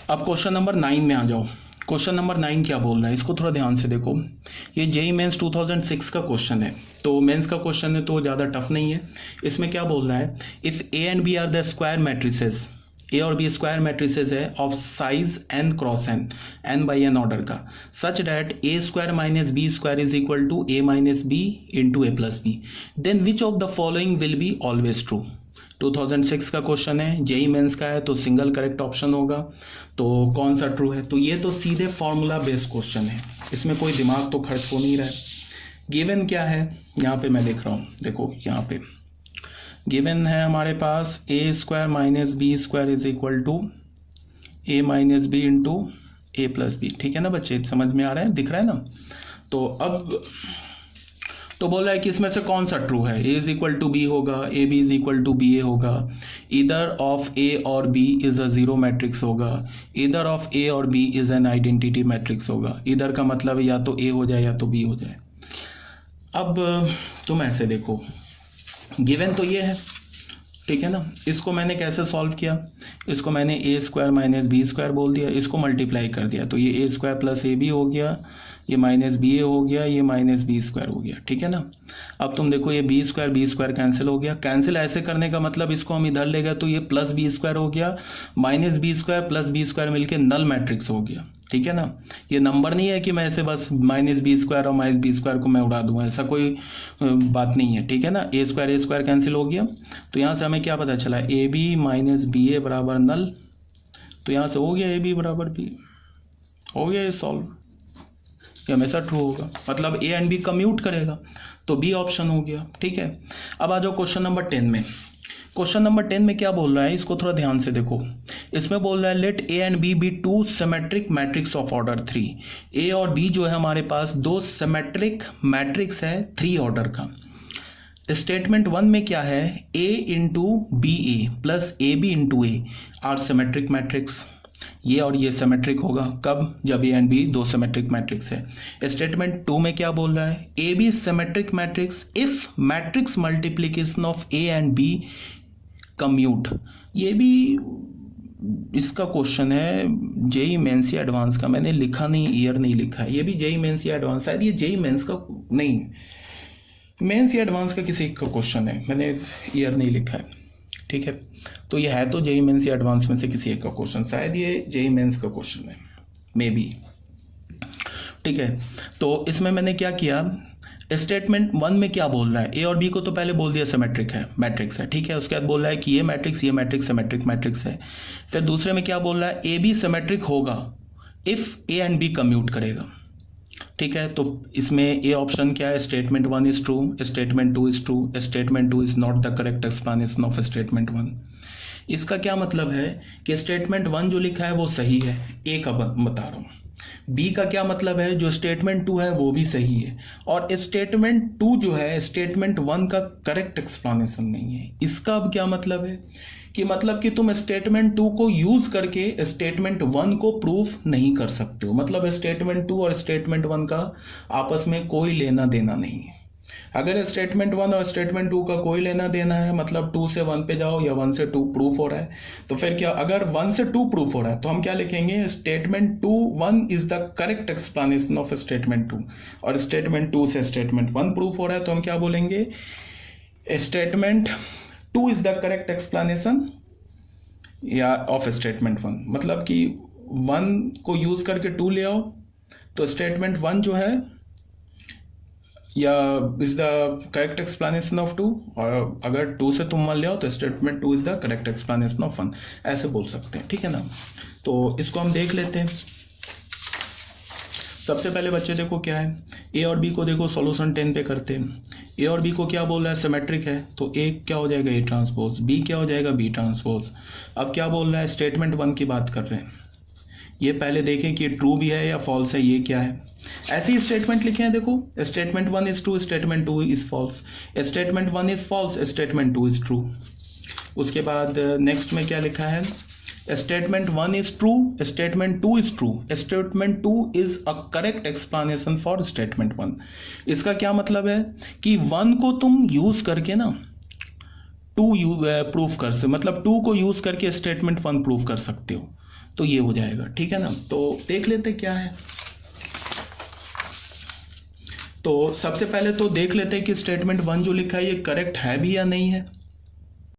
अब question number 9 में आ जाओ। क्वेश्चन नंबर 9 क्या बोल रहा है, इसको थोड़ा ध्यान से देखो। ये जेईई मेंस 2006 का क्वेश्चन है, तो मेंस का क्वेश्चन है तो ज़्यादा टफ नहीं है। इसमें क्या बोल रहा है, if A and B are the square matrices, A और बी स्क्वायर मैट्रिसेस है of size N cross N, N by N order का, such that A square minus B square is equal to A minus B into A plus B, then which of the following will be always true. 2006 का question है, JEE mains का है, तो single correct option होगा। तो कौन सा true है, तो ये तो सीधे फॉर्मूला बेस्ड क्वेश्चन है, इसमें कोई दिमाग तो खर्च हो नहीं रहा है। गिवन क्या है, यहाँ पे मैं लिख रहा हूँ, देखो यहाँ पे गिवन है हमारे पास A square minus B square is equal to A minus B into A plus B. ठीक है ना बच्चे, समझ में आ रहा है, दिख रहा है ना। तो अब तो बोला है कि इसमें से कौन सा ट्रू है, A is equal to B होगा, A B is equal to B A होगा, इधर ऑफ ए और B is a zero matrix होगा, इधर ऑफ ए और B is an identity matrix होगा। इधर का मतलब या तो ए हो जाए या तो बी हो जाए। अब तुम ऐसे देखो, गिवन तो ये है, ठीक है ना। इसको मैंने कैसे सॉल्व किया, इसको मैंने ए स्क्वायर माइनस बी स्क्वायर बोल दिया, इसको मल्टीप्लाई कर दिया, तो ये ए स्क्वायर प्लस ए बी हो गया, ये माइनस बी ए हो गया, ये माइनस बी स्क्वायर हो गया। ठीक है ना। अब तुम देखो ये बी स्क्वायर कैंसिल हो गया। कैंसिल ऐसे करने का मतलब इसको हम इधर ले गए तो ये प्लस बी स्क्वायर हो गया, minus B square plus B square मिलकर नल मैट्रिक्स हो गया। ठीक है ना। ये नंबर नहीं है कि मैं ऐसे बस माइनस बी स्क्वायर और माइनस बी स्क्वायर को मैं उड़ा दूंगा, ऐसा कोई बात नहीं है। ठीक है ना। ए स्क्वायर कैंसिल हो गया, तो यहाँ से हमें क्या पता चला, ए बी माइनस बी ए बराबर नल, तो यहाँ से हो गया ए बी बराबर बी, हो गया ये सॉल्व। ये हमेशा ट्रू होगा, मतलब ए एंड बी कम्यूट करेगा, तो बी ऑप्शन हो गया। ठीक है। अब आ जाओ क्वेश्चन नंबर 10 में। क्वेश्चन नंबर 10 में क्या बोल रहा है, इसको थोड़ा ध्यान से देखो। इसमें बोल रहा है let A and B be two symmetric matrix of order 3। A और बी जो है हमारे पास दो सिमेट्रिक मैट्रिक्स है 3 ऑर्डर का। स्टेटमेंट 1 में क्या है, A into B A plus A B into A are symmetric matrix. ये और ये सिमेट्रिक होगा कब, जब ए एंड बी दो सिमेट्रिक मैट्रिक्स है। स्टेटमेंट 2 में क्या बोल रहा है, A B symmetric matrix if matrix multiplication of A and B commute. ये भी इसका क्वेश्चन है जेईई मेंस या एडवांस का, मैंने लिखा नहीं, ईयर नहीं लिखा है। ये भी जेईई मेंस या एडवांस, शायद ये जेईई मेंस का नहीं, मेंस या एडवांस का किसी का क्वेश्चन है, मैंने ईयर नहीं लिखा है। ठीक है। तो ये है तो जेईई मेंस या एडवांस में से किसी एक का क्वेश्चन, शायद ये जेईई मेंस का क्वेश्चन है, मे बी। ठीक है। तो इसमें मैंने क्या किया, स्टेटमेंट 1 में क्या बोल रहा है, ए और बी को तो पहले बोल दिया सिमेट्रिक है, मैट्रिक्स है। ठीक है। उसके बाद बोल रहा है कि ये मैट्रिक्स सिमेट्रिक मैट्रिक्स है। फिर दूसरे में क्या बोल रहा है, ए बी सिमेट्रिक होगा if A and B commute करेगा। ठीक है। तो इसमें ए ऑप्शन क्या है, statement 1 is true, statement 2 is true, statement 2 is not the correct explanation of statement 1। इसका क्या मतलब है कि स्टेटमेंट 1 जो लिखा है वो सही है, ए का बता रहा हूं। बी का क्या मतलब है, जो स्टेटमेंट 2 है वो भी सही है, और स्टेटमेंट 2 जो है स्टेटमेंट 1 का करेक्ट एक्सप्लेनेशन नहीं है। इसका अब क्या मतलब है कि मतलब कि तुम स्टेटमेंट 2 को यूज करके स्टेटमेंट 1 को प्रूफ नहीं कर सकते हो, मतलब स्टेटमेंट 2 और स्टेटमेंट 1 का आपस में कोई लेना देना नहीं है। अगर स्टेटमेंट 1 और स्टेटमेंट 2 का कोई लेना देना है, मतलब 2 से 1 पे जाओ या 1 से 2 प्रूफ हो रहा है, तो फिर क्या, अगर 1 से 2 प्रूफ हो रहा है तो हम क्या लिखेंगे, statement 2 1 is the correct explanation of statement 2, और स्टेटमेंट 2 से स्टेटमेंट 1 प्रूफ हो रहा है तो हम क्या बोलेंगे, statement 2 is the correct explanation या ऑफ स्टेटमेंट 1। मतलब कि 1 को यूज करके 2 ले आओ तो स्टेटमेंट 1 जो है या is the correct explanation of 2, और अगर 2 से तुम 1 ले आओ तो statement 2 is the correct explanation of 1, ऐसे बोल सकते हैं। ठीक है ना। तो इसको हम देख लेते हैं। सबसे पहले बच्चे देखो क्या है, ए और बी को देखो सॉल्यूशन 10 पे करते हैं। ए और बी को क्या बोल रहा है, सिमेट्रिक है, तो ए क्या हो जाएगा, ए ट्रांसपोज, बी क्या हो जाएगा, बी ट्रांसपोज। अब क्या बोल रहा है, स्टेटमेंट 1 की बात कर रहे हैं, ये पहले देखें कि ट्रू भी है या फॉल्स है, ये क्या है। ऐसे ही स्टेटमेंट लिखे हैं, देखो statement 1 is true, statement 2 is false, statement 1 is false, statement 2 is true. उसके बाद नेक्स्ट में क्या लिखा है, statement 1 is true, statement 2 is true, statement 2 is a correct explanation for statement 1। इसका क्या मतलब है कि 1 को तुम यूज करके ना 2 प्रूफ कर सकते, मतलब 2 को यूज करके स्टेटमेंट 1 प्रूफ कर सकते हो। तो ये हो जाएगा, ठीक है ना। तो देख लेते क्या है। तो सबसे पहले तो देख लेते हैं कि स्टेटमेंट 1 जो लिखा है ये करेक्ट है भी या नहीं है।